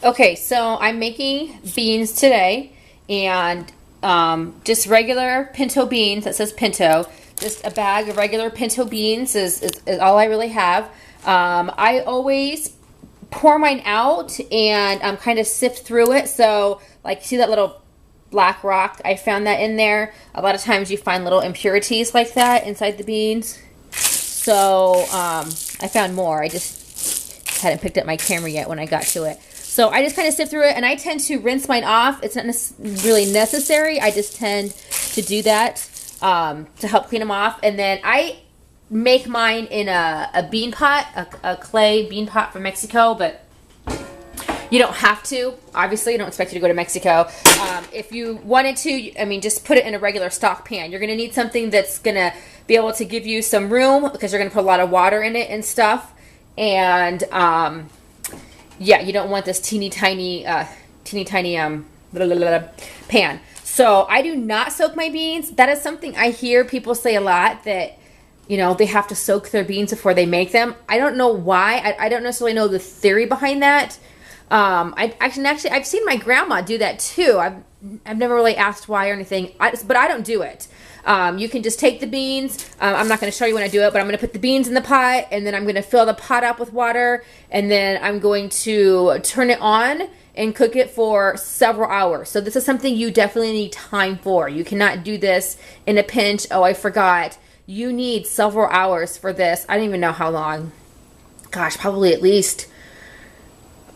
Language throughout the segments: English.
Okay, so I'm making beans today, and just regular pinto beans. That says pinto. Just a bag of regular pinto beans is all I really have. I always pour mine out and kind of sift through it. So, like, see that little black rock? I found that in there. A lot of times you find little impurities like that inside the beans. So, I found more. I just hadn't picked up my camera yet when I got to it. So I just kind of sift through it, and I tend to rinse mine off. It's not really necessary. I just tend to do that to help clean them off. And then I make mine in a bean pot, a clay bean pot from Mexico, but you don't have to. Obviously, I don't expect you to go to Mexico. If you wanted to, I mean, just put it in a regular stock pan. You're going to need something that's going to be able to give you some room because you're going to put a lot of water in it and stuff. And yeah, you don't want this teeny tiny pan. So I do not soak my beans. That is something I hear people say a lot, that they have to soak their beans before they make them. I don't know why. I don't necessarily know the theory behind that. I've seen my grandma do that too. I've never really asked why or anything, but I don't do it. You can just take the beans. I'm not going to show you when I do it, but I'm going to put the beans in the pot, and then I'm going to fill the pot up with water, and then I'm going to turn it on and cook it for several hours. So this is something you definitely need time for. You cannot do this in a pinch. Oh, I forgot. You need several hours for this. I don't even know how long. Gosh, probably at least,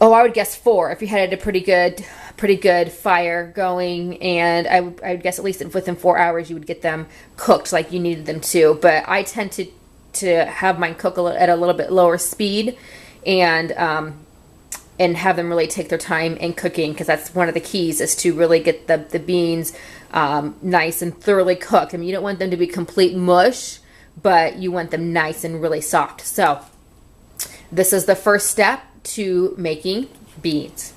I would guess 4 if you had a pretty good fire going, and I would guess at least within 4 hours you would get them cooked like you needed them to. But I tend to have mine cook at a little bit lower speed, and have them really take their time in cooking, because that's one of the keys, is to really get the beans nice and thoroughly cooked. I mean, you don't want them to be complete mush, but you want them nice and really soft. So this is the first step to making beans.